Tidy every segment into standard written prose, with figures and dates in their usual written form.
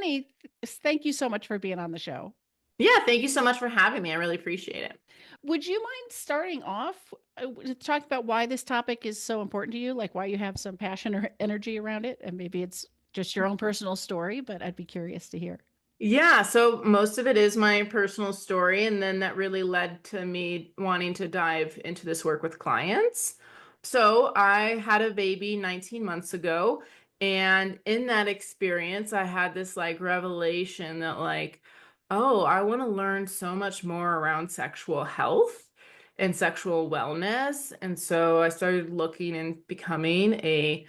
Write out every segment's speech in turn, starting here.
Jenny, thank you so much for being on the show. Yeah, thank you so much for having me. I really appreciate it. Would you mind starting off to talk about why this topic is so important to you, like why you have some passion or energy around it? And maybe it's just your own personal story, but I'd be curious to hear. Yeah, so most of it is my personal story, and then that really led to me wanting to dive into this work with clients. So I had a baby 19 months ago, and in that experience, I had this like revelation that oh, I want to learn so much more around sexual health and sexual wellness. And so I started looking and becoming a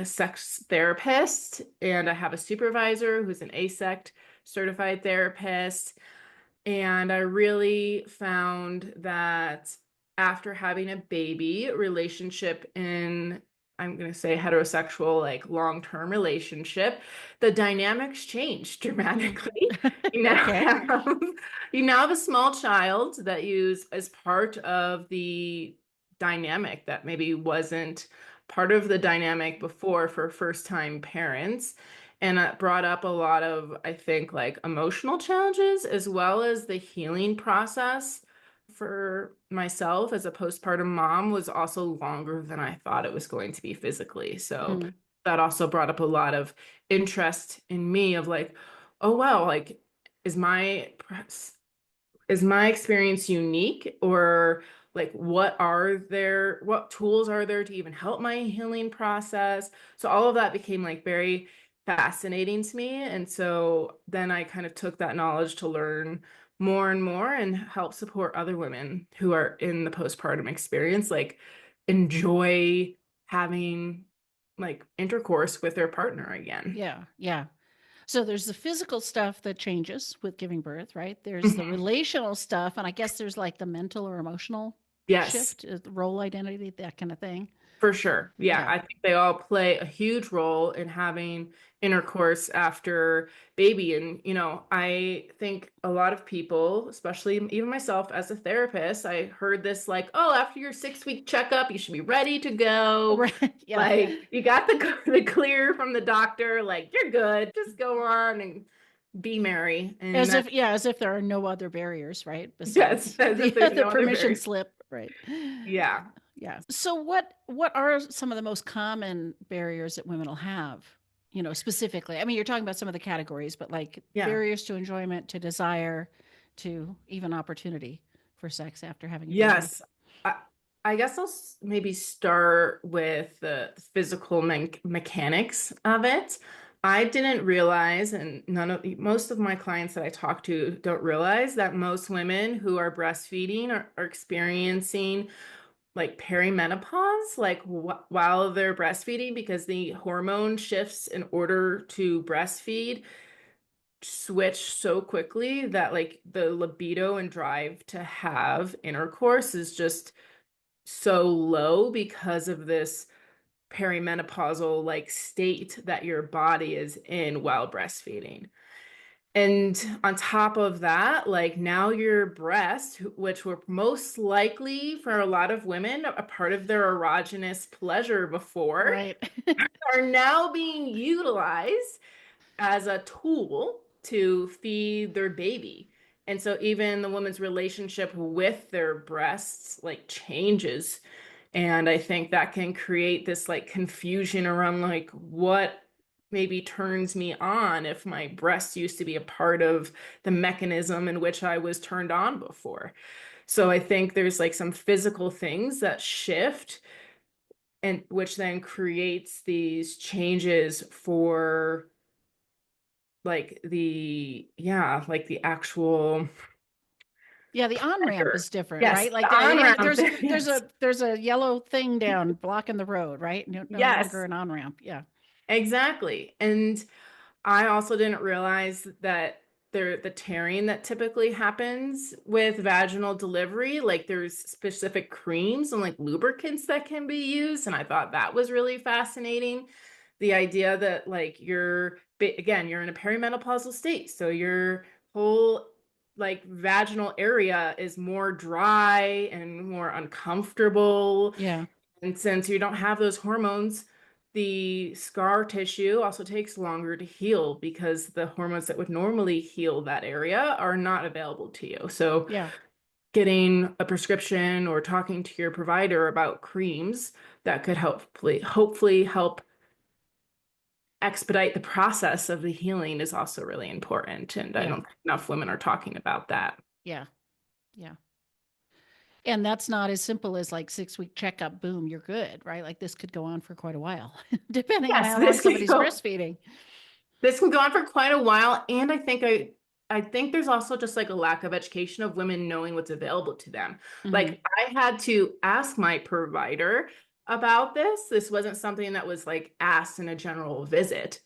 sex therapist, and I have a supervisor who's an ASECT certified therapist. And I really found that after having a baby, relationship in, I'm going to say heterosexual, like long-term relationship, the dynamics changed dramatically. You now Okay. have, you now have a small child that you use as part of the dynamic that maybe wasn't part of the dynamic before for first-time parents. And it brought up a lot of, I think, like emotional challenges as well as the healing process for myself as a postpartum mom was also longer than I thought it was going to be physically. So Mm. that also brought up a lot of interest in me of like, oh wow, like is my is my experience unique, or like what tools are there to even help my healing process? So all of that became like very fascinating to me, and so then I kind of took that knowledge to learn more and more and help support other women who are in the postpartum experience, like enjoy having like intercourse with their partner again. Yeah, yeah. So there's the physical stuff that changes with giving birth, right? There's the Mhm. relational stuff, and I guess there's like the mental or emotional Yes. shift, the role identity, that kind of thing. For sure. Yeah, Yeah. I think they all play a huge role in having intercourse after baby. And, I think a lot of people, especially even myself as a therapist, I heard this like, oh, after your 6-week checkup, you should be ready to go. Right. Yeah. Like, you got the clear from the doctor, like, you're good, just go on and be merry. And As that, if, yeah, as if there are no other barriers, right? yes, Besides as if there's the no other permission barrier. slip, right? Yeah. Yeah. So what are some of the most common barriers that women will have? Specifically. I mean, you're talking about some of the categories, but like Yeah. barriers to enjoyment, to desire, to even opportunity for sex after having a baby. Yes. I, I guess maybe start with the physical mechanics of it. I didn't realize, and most of my clients that I talk to don't realize that most women who are breastfeeding are experiencing like perimenopause, like while they're breastfeeding, because the hormone shifts in order to breastfeed switch so quickly that like the libido and drive to have intercourse is just so low because of this perimenopausal like state that your body is in while breastfeeding. And on top of that, like now your breasts, which were most likely for a lot of women a part of their erogenous pleasure before, Right. are now being utilized as a tool to feed their baby. And so even the woman's relationship with their breasts like changes. And I think that can create this like confusion around like what maybe turns me on if my breasts used to be a part of the mechanism in which I was turned on before. So I think there's like some physical things that shift, and which then creates these changes for like the actual Yeah, the on-ramp pleasure. is different, Yes, right? Like the on-ramp. there's Yes. a yellow thing down blocking the road, right? No longer Yes, an on-ramp. Yeah. exactly. And I also didn't realize that the tearing that typically happens with vaginal delivery, like there's specific creams and like lubricants that can be used. And I thought that was really fascinating. The idea that like again, you're in a perimenopausal state. So your whole like vaginal area is more dry and more uncomfortable. Yeah. And since you don't have those hormones, the scar tissue also takes longer to heal because the hormones that would normally heal that area are not available to you. So Yeah. getting a prescription or talking to your provider about creams that could hopefully help expedite the process of the healing is also really important. And I Yeah. don't think enough women are talking about that. Yeah. Yeah. And that's not as simple as like 6 week checkup, boom, you're good, right? Like this could go on for quite a while, depending on Yes, how long somebody's breastfeeding. this can go on for quite a while. And I think there's also just like a lack of education of women knowing what's available to them. Hmm. Like I had to ask my provider about this. This wasn't something that was like asked in a general visit.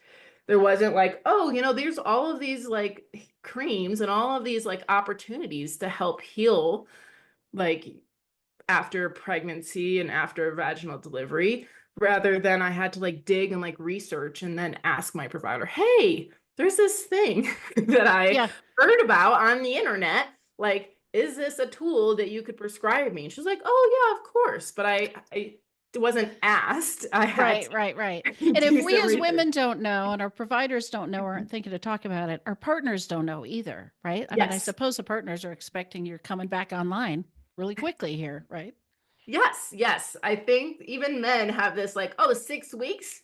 There wasn't like, oh, there's all of these like creams and all of these like opportunities to help heal like after pregnancy and after vaginal delivery, rather than I had to like dig and like research and then ask my provider, hey, there's this thing that I Yeah. heard about on the internet. Like, is this a tool that you could prescribe me? And she's like, oh, yeah, of course. But I wasn't asked. I had Right, right, right. to And if do we some as research. women don't know and our providers don't know or aren't thinking to talk about it, our partners don't know either, right? I mean, I Yes. suppose the partners are expecting you're coming back online really quickly here, right? Yes. Yes. I think even men have this like, oh, 6 weeks?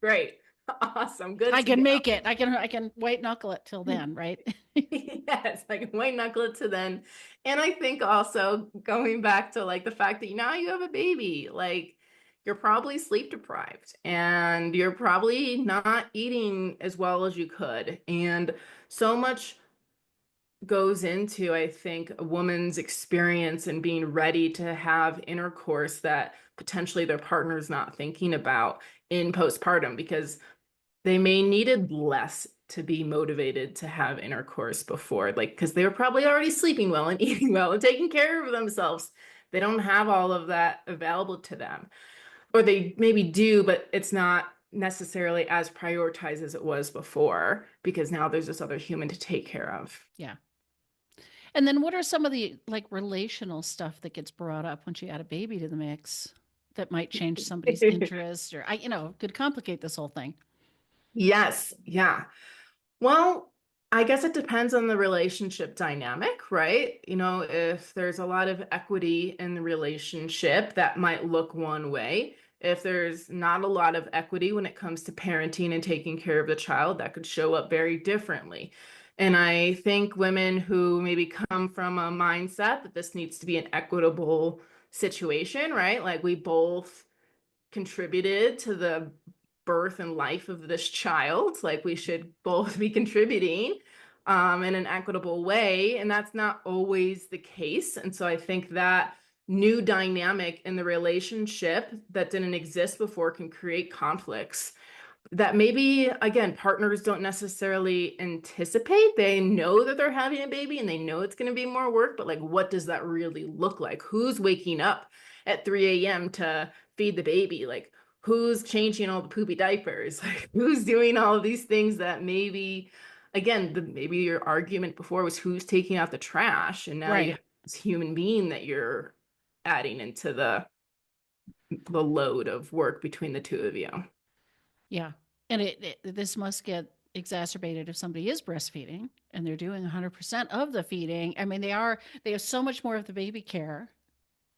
Great. Awesome. Good I to can go. make it. I can white knuckle it till then, right? Yes, I can white knuckle it to then. And I think also going back to like the fact that now you have a baby, like you're probably sleep deprived and you're probably not eating as well as you could. And so much goes into, I think, a woman's experience and being ready to have intercourse that potentially their partner's not thinking about in postpartum because they may needed less to be motivated to have intercourse before, like because they were probably already sleeping well and eating well and taking care of themselves. They don't have all of that available to them, or they maybe do, but it's not necessarily as prioritized as it was before because now there's this other human to take care of. Yeah. And then what are some of the like relational stuff that gets brought up once you add a baby to the mix that might change somebody's interest or could complicate this whole thing? Yes, yeah. Well, I guess it depends on the relationship dynamic, right? If there's a lot of equity in the relationship, that might look one way. If there's not a lot of equity when it comes to parenting and taking care of the child, that could show up very differently. And I think women who maybe come from a mindset that this needs to be an equitable situation, right? Like we both contributed to the birth and life of this child. Like we should both be contributing in an equitable way. And that's not always the case. And so I think that new dynamic in the relationship that didn't exist before can create conflicts that maybe again partners don't necessarily anticipate. They know that they're having a baby and they know it's going to be more work, but like what does that really look like? Who's waking up at 3 a.m. to feed the baby? Like who's changing all the poopy diapers? Like who's doing all of these things that maybe again maybe your argument before was who's taking out the trash, and now you Right. have this human being that you're adding into the load of work between the two of you. Yeah. And this must get exacerbated if somebody is breastfeeding and they're doing 100% of the feeding. I mean, they have so much more of the baby care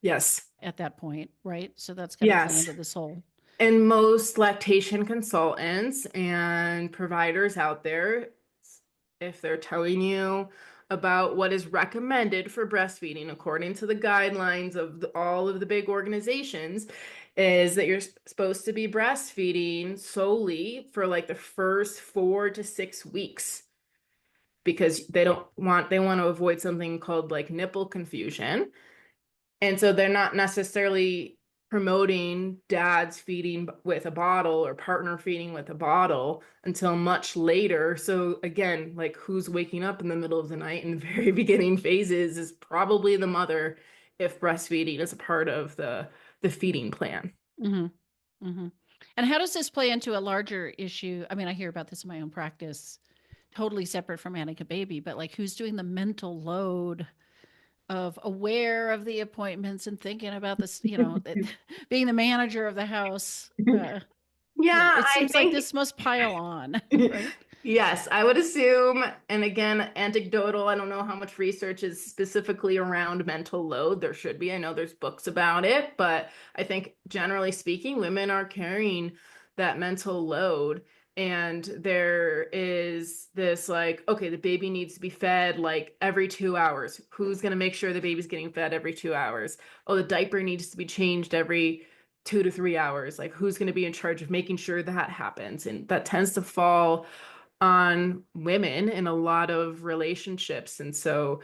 Yes. at that point, right? So that's got to play Yes. into this whole. And most lactation consultants and providers out there, if they're telling you about what is recommended for breastfeeding according to the guidelines of all of the big organizations, is that you're supposed to be breastfeeding solely for like the first 4 to 6 weeks because they want to avoid something called like nipple confusion. And so they're not necessarily promoting dads feeding with a bottle or partner feeding with a bottle until much later. So again, like who's waking up in the middle of the night in the very beginning phases is probably the mother if breastfeeding is a part of the feeding plan. Hmm. Hmm. And how does this play into a larger issue? I mean, I hear about this in my own practice, totally separate from having a baby, but like who's doing the mental load of aware of the appointments and thinking about this, being the manager of the house. Yeah, It I seems like think this must pile on, right? yes, I would assume, and again, anecdotal, I don't know how much research is specifically around mental load. There should be. I know there's books about it, but I think generally speaking, women are carrying that mental load. And there is this like, okay, the baby needs to be fed like every 2 hours. Who's going to make sure the baby's getting fed every 2 hours? Oh, the diaper needs to be changed every 2 to 3 hours. Like, who's going to be in charge of making sure that happens? And that tends to fall on women in a lot of relationships. And so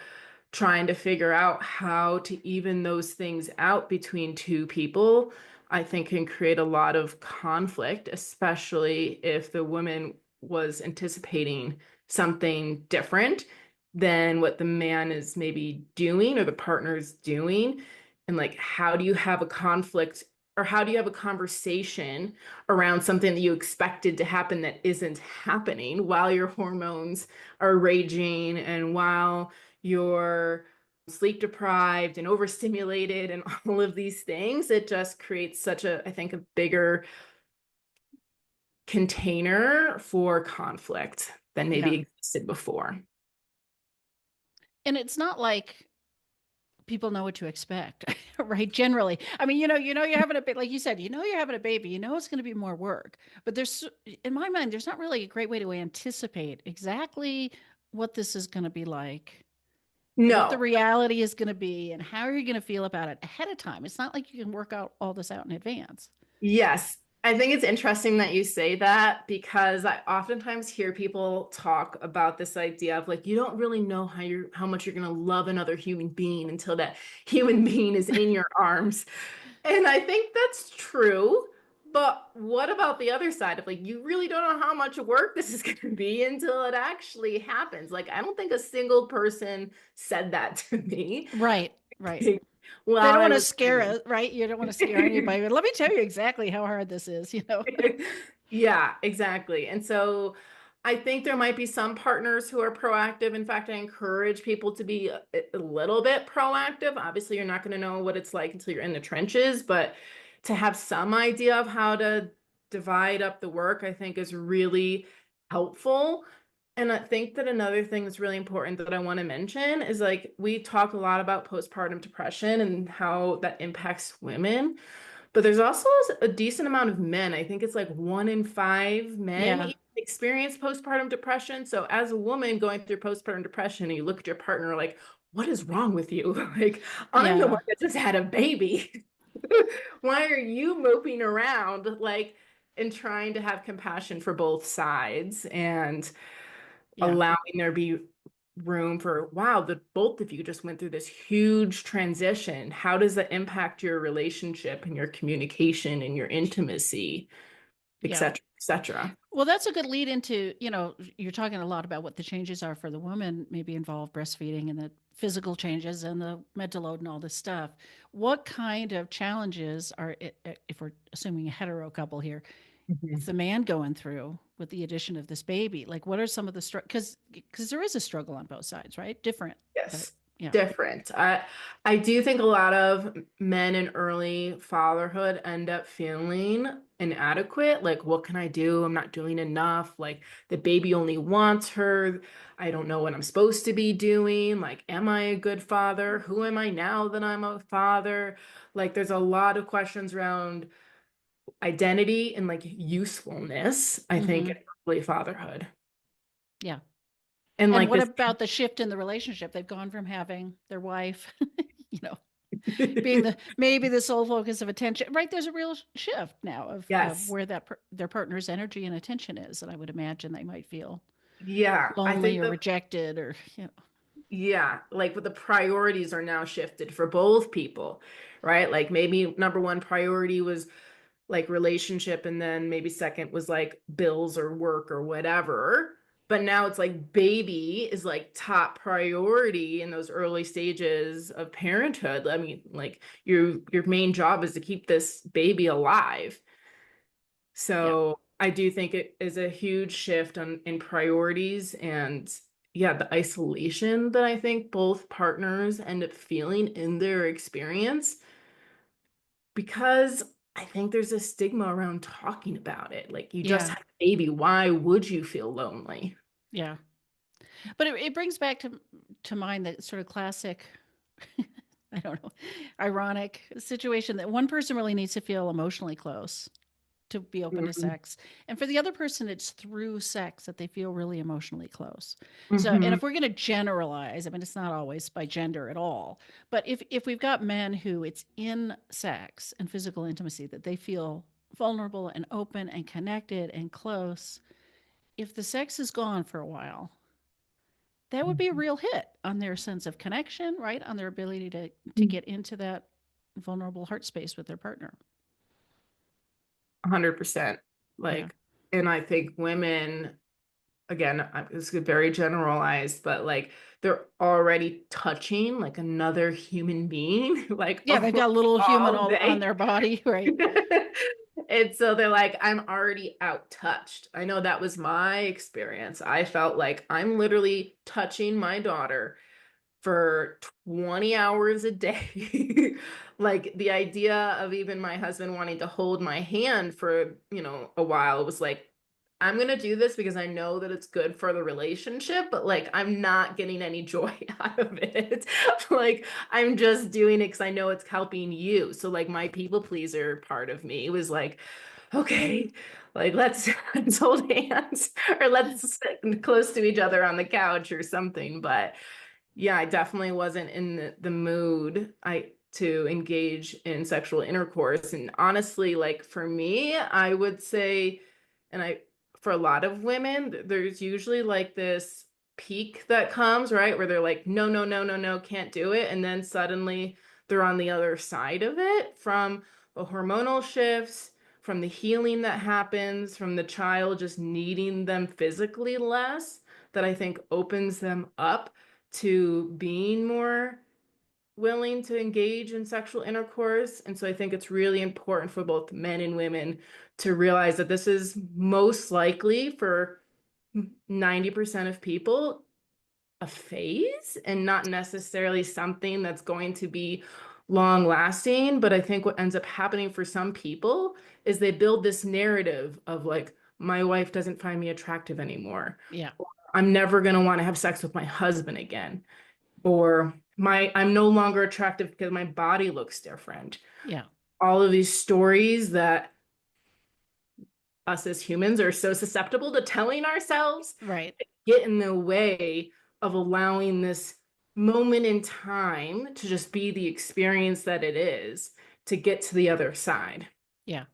trying to figure out how to even those things out between two people, I think can create a lot of conflict, especially if the woman was anticipating something different than what the man is maybe doing or the partner's doing. And like, how do you have a conflict or how do you have a conversation around something that you expected to happen that isn't happening while your hormones are raging and while you're sleep deprived and overstimulated and all of these things? It just creates such a, I think, a bigger container for conflict than maybe Yeah. existed before. And it's not like people know what to expect, right? Generally. I mean, you're having a bit, like you said, you're having a baby, it's going to be more work. But in my mind, there's not really a great way to anticipate exactly what this is going to be like, what the No. reality is going to be, and how you're going to feel about it ahead of time. It's not like you can work out all this out in advance. Yes. I think it's interesting that you say that because I oftentimes hear people talk about this idea of like you don't really know how much you're going to love another human being until that human being is in your arms. And I think that's true. But what about the other side of like you really don't know how much work this is going to be until it actually happens? Like I don't think a single person said that to me Right, right. They while don't I want to was scare pregnant. us, right? You don't want to scare anybody. But let me tell you exactly how hard this is. Yeah, exactly. And so I think there might be some partners who are proactive. In fact, I encourage people to be a little bit proactive. Obviously, you're not going to know what it's like until you're in the trenches, but to have some idea of how to divide up the work, I think is really helpful. And I think that another thing that's really important that I want to mention is like we talk a lot about postpartum depression and how that impacts women. But there's also a decent amount of men. I think it's like 1 in 5 men Yeah, experience postpartum depression. So as a woman going through postpartum depression, and you look at your partner like, what is wrong with you? Like, I'm the yeah, one that just had a baby. Why are you moping around like and trying to have compassion for both sides and yeah, allowing there be room for, wow, the both of you just went through this huge transition. How does that impact your relationship and your communication and your intimacy, et yeah. cetera, et cetera? Well, that's a good lead into, you're talking a lot about what the changes are for the woman, maybe involve breastfeeding and the physical changes and the mental load and all this stuff. What kind of challenges are, if we're assuming a hetero couple here, Mhm. is the man going through with the addition of this baby? Like, what are some of the because there is a struggle on both sides, right? Different, but Yes, yeah, different. I do think a lot of men in early fatherhood end up feeling inadequate. Like, what can I do? I'm not doing enough. Like, the baby only wants her. I don't know what I'm supposed to be doing. Like, am I a good father? Who am I now that I'm a father? Like, there's a lot of questions around identity and like usefulness, I think, mm-hmm. in early fatherhood. Yeah. And And like what this. about the shift in the relationship? They've gone from having their wife, you know, being the maybe the sole focus of attention, right? There's a real shift now of Yes. where their partner's energy and attention is, and I would imagine they might feel Yeah, I lonely think or the rejected or yeah, like but the priorities are now shifted for both people, right? Like maybe number one priority was like relationship, and then maybe second was like bills or work or whatever. But now it's like baby is like top priority in those early stages of parenthood. I mean, like your main job is to keep this baby alive. yeah, So I do think it is a huge shift in priorities and yeah, the isolation that I think both partners end up feeling in their experience because I think there's a stigma around talking about it. Like, you just Yeah. had a baby. Why would you feel lonely? Yeah. But it brings back to mind that sort of classic, I don't know, ironic situation that one person really needs to feel emotionally close to be open to Mhm. sex. And for the other person, it's through sex that they feel really emotionally close. So, and Mhm. if we're going to generalize, I mean, it's not always by gender at all, but if we've got men who it's in sex and physical intimacy that they feel vulnerable and open and connected and close, if the sex is gone for a while, that would be a real hit on their sense of connection, right? On their ability to get into that vulnerable heart space with their partner. 100%. Yeah. Like, and I think women, again, it's very generalized, but like they're already touching like another human being, like Yeah, they've almost got a little human all all on day. their body, right? And so they're like, I'm already out touched. I know that was my experience. I felt like I'm literally touching my daughter for 20 hours a day. Like, the idea of even my husband wanting to hold my hand for, a while was like, I'm gonna do this because I know that it's good for the relationship, but like I'm not getting any joy out of it. Like, I'm just doing it because I know it's helping you. So like my people pleaser part of me was like, okay, like let's hold hands or let's sit close to each other on the couch or something. But yeah, I definitely wasn't in the mood to engage in sexual intercourse. And honestly, like for me, I would say, and I for a lot of women, there's usually like this peak that comes, right? Where they're like, no, no, no, no, no, can't do it. And then suddenly they're on the other side of it from the hormonal shifts, from the healing that happens, from the child just needing them physically less, that I think opens them up to being more willing to engage in sexual intercourse. And so I think it's really important for both men and women to realize that this is most likely for 90% of people a phase and not necessarily something that's going to be long lasting. But I think what ends up happening for some people is they build this narrative of like, my wife doesn't find me attractive anymore. Yeah. I'm never going to want to have sex with my husband again. Or I'm no longer attractive because my body looks different. Yeah. All of these stories that us as humans are so susceptible to telling ourselves Right. get in the way of allowing this moment in time to just be the experience that it is to get to the other side. Yeah.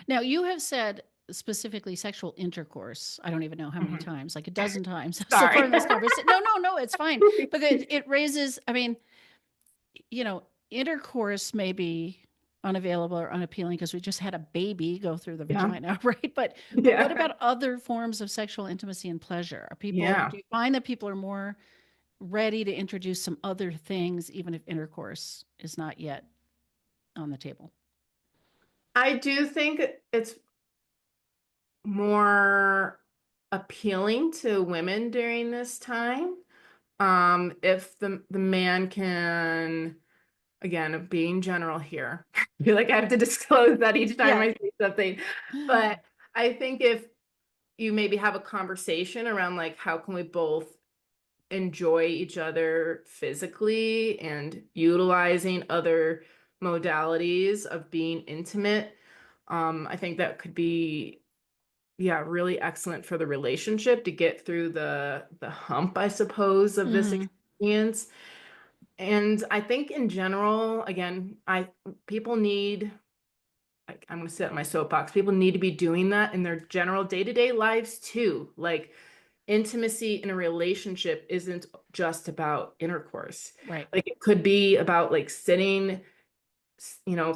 Now, you have said specifically sexual intercourse. I don't even know how many Mhm. times, like a dozen times so far Sorry. in this conversation. No, no, no, it's fine. But it raises, I mean, intercourse may be unavailable or unappealing because we just had a baby go through the Yeah. vagina, right? But what Yeah. about other forms of sexual intimacy and pleasure? Yeah. Do you find that people are more ready to introduce some other things, even if intercourse is not yet on the table? I do think it's more appealing to women during this time. If the man can, again, being general here, I feel like I have to disclose that each time Yeah. I say something. But I think if you maybe have a conversation around like how can we both enjoy each other physically and utilizing other modalities of being intimate, I think that could be, yeah, really excellent for the relationship to get through the hump, I suppose, of this Hmm. experience. And I think in general, again, I people need, like, I'm going to sit on my soapbox. People need to be doing that in their general day-to-day lives too. Like, intimacy in a relationship isn't just about intercourse. Right. Like, it could be about like sitting,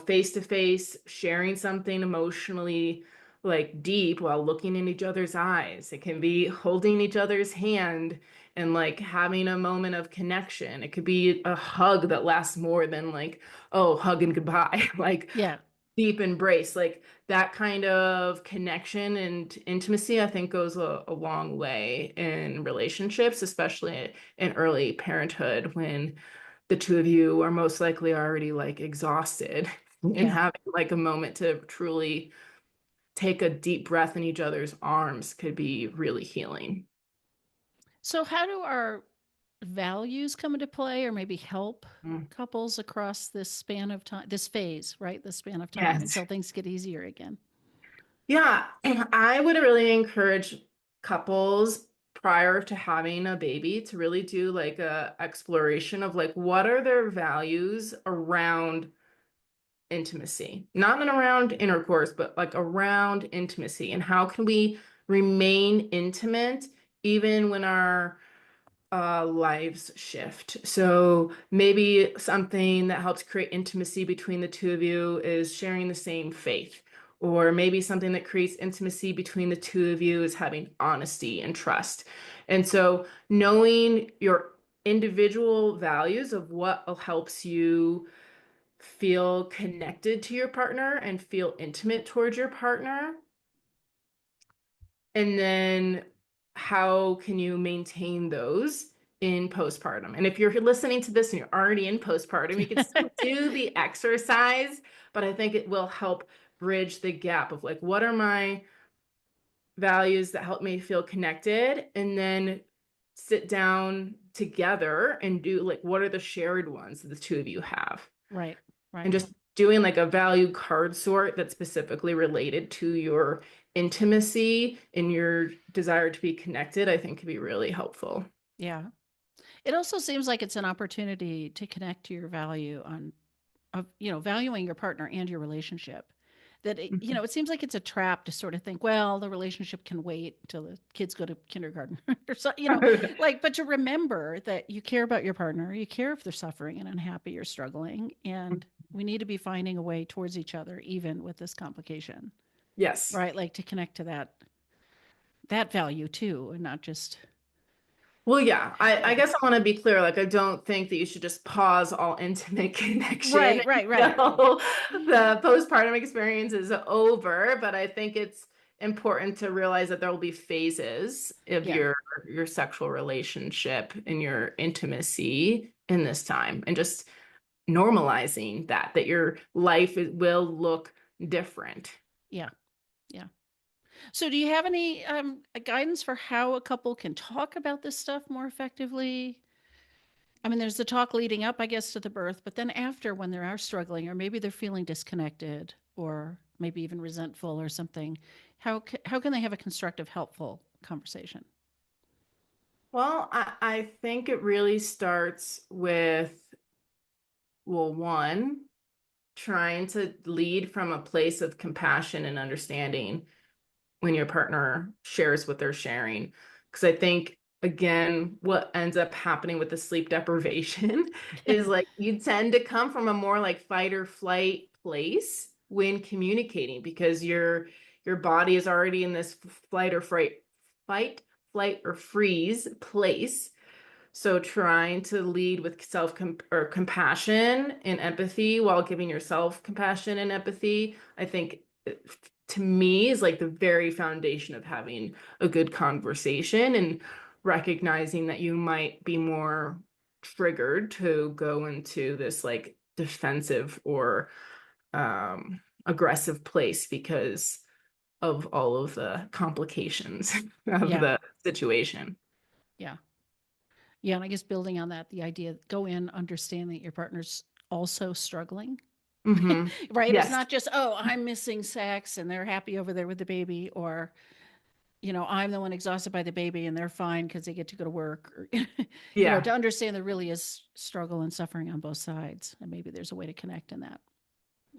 face to face, sharing something emotionally like deep while looking in each other's eyes. It can be holding each other's hand and like having a moment of connection. It could be a hug that lasts more than like, oh, hug and goodbye. Like, Yeah. deep embrace, like that kind of connection and intimacy, I think goes a long way in relationships, especially in early parenthood when the two of you are most likely already like exhausted. and Yeah. having like a moment to truly take a deep breath in each other's arms could be really healing. So, how do our values come into play or maybe help Mm. couples across this span of time, this phase, right? This span of time Yes. until things get easier again? Yeah, I would really encourage couples prior to having a baby to really do like a exploration of like what are their values around intimacy, not in around intercourse, but like around intimacy, and how can we remain intimate even when our lives shift. So maybe something that helps create intimacy between the two of you is sharing the same faith. Or maybe something that creates intimacy between the two of you is having honesty and trust. And so knowing your individual values of what helps you feel connected to your partner and feel intimate towards your partner. And then how can you maintain those in postpartum? And if you're listening to this and you're already in postpartum, you can still do the exercise, but I think it will help bridge the gap of like, what are my values that help me feel connected? And then sit down together and do like, what are the shared ones that the two of you have? Right, And right. just doing like a value card sort that's specifically related to your intimacy and your desire to be connected, I think could be really helpful. Yeah. It also seems like it's an opportunity to connect to your value on of valuing your partner and your relationship. That Mhm. it seems like it's a trap to sort of think, well, the relationship can wait until the kids go to kindergarten or so, like, but to remember that you care about your partner, you care if they're suffering and unhappy or struggling, and we need to be finding a way towards each other even with this complication, Yes. right? Like to connect to that value too, and not just Well, yeah, I yeah. guess I want to be clear. Like, I don't think that you should just pause all intimate connection Right, right, right. until the postpartum experience is over. But I think it's important to realize that there will be phases of Yeah. your sexual relationship and your intimacy in this time, and just normalizing that your life will look different. Yeah. Yeah. So, do you have any guidance for how a couple can talk about this stuff more effectively? I mean, there's the talk leading up, I guess, to the birth, but then after, when they are struggling, or maybe they're feeling disconnected, or maybe even resentful or something, how can they have a constructive, helpful conversation? Well, I think it really starts with, well, one, trying to lead from a place of compassion and understanding when your partner shares what they're sharing. Because I think, again, what ends up happening with the sleep deprivation is like you tend to come from a more like fight or flight place when communicating because your body is already in this flight or fright, fight, flight, or freeze place. So trying to lead with self or compassion and empathy while giving yourself compassion and empathy, I think to me is like the very foundation of having a good conversation and recognizing that you might be more triggered to go into this like defensive or aggressive place because of all of the complications of Yeah, the situation. yeah, yeah. And I guess building on that, the idea go in understanding that your partner's also struggling, Hmm. right? It's Yes. not just, oh, I'm missing sex and they're happy over there with the baby, or I'm the one exhausted by the baby and they're fine because they get to go to work, or, to Yeah. understand there really is struggle and suffering on both sides. And maybe there's a way to connect in that.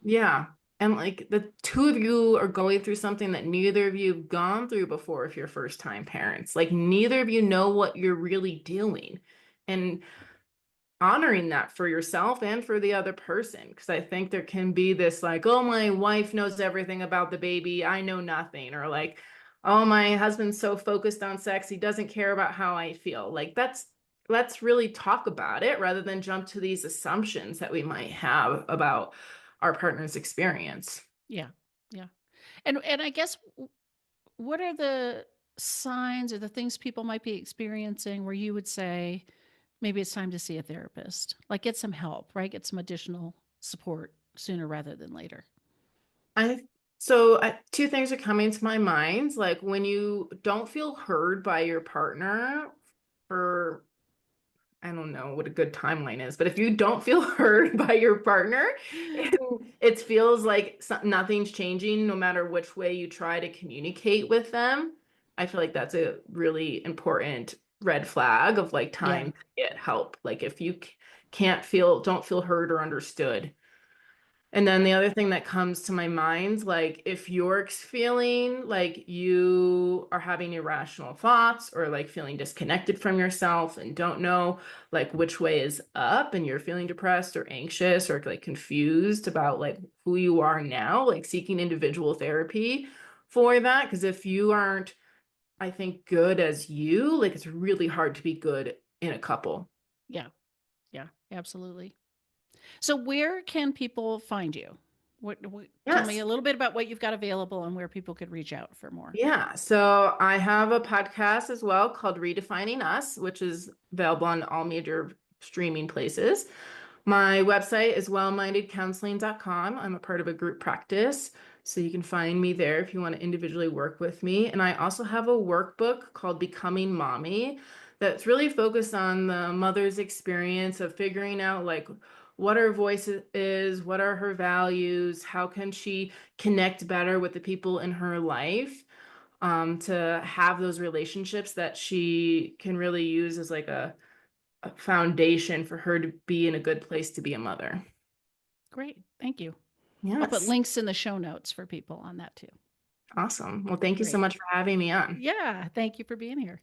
Yeah. And like the two of you are going through something that neither of you have gone through before if you're first time parents. Like neither of you know what you're really doing. And honoring that for yourself and for the other person. Because I think there can be this like, oh, my wife knows everything about the baby. I know nothing. Or like, oh, my husband's so focused on sex, he doesn't care about how I feel. Like let's really talk about it rather than jump to these assumptions that we might have about our partner's experience. Yeah. Yeah. And I guess what are the signs or the things people might be experiencing where you would say maybe it's time to see a therapist? Like get some help, right? Get some additional support. sooner rather than later. I two things are coming to my mind. Like when you don't feel heard by your partner for I don't know what a good timeline is, but if you don't feel heard by your partner, it feels like nothing's changing no matter which way you try to communicate with them. I feel like that's a really important red flag of like Yeah. time to get help. Like if you don't feel heard or understood. And then the other thing that comes to my mind, like if you're feeling like you are having irrational thoughts or like feeling disconnected from yourself and don't know like which way is up and you're feeling depressed or anxious or like confused about like who you are now, like seeking individual therapy for that. Because if you aren't, I think, good as you, like it's really hard to be good in a couple. Yeah. Yeah. Absolutely. So, where can people find you? Tell me Yes. a little bit about what you've got available and where people could reach out for more. Yeah, so I have a podcast as well called Redefining Us, which is available on all major streaming places. My website is wellmindedcounseling.com. I'm a part of a group practice, so you can find me there if you want to individually work with me. And I also have a workbook called Becoming Mommy that's really focused on the mother's experience of figuring out like what her voice is, what are her values, how can she connect better with the people in her life, to have those relationships that she can really use as like a foundation for her to be in a good place to be a mother. Great. Thank you. I'll put Yes. links in the show notes for people on that too. Awesome. Well, thank you so Great. much for having me on. Yeah. Thank you for being here.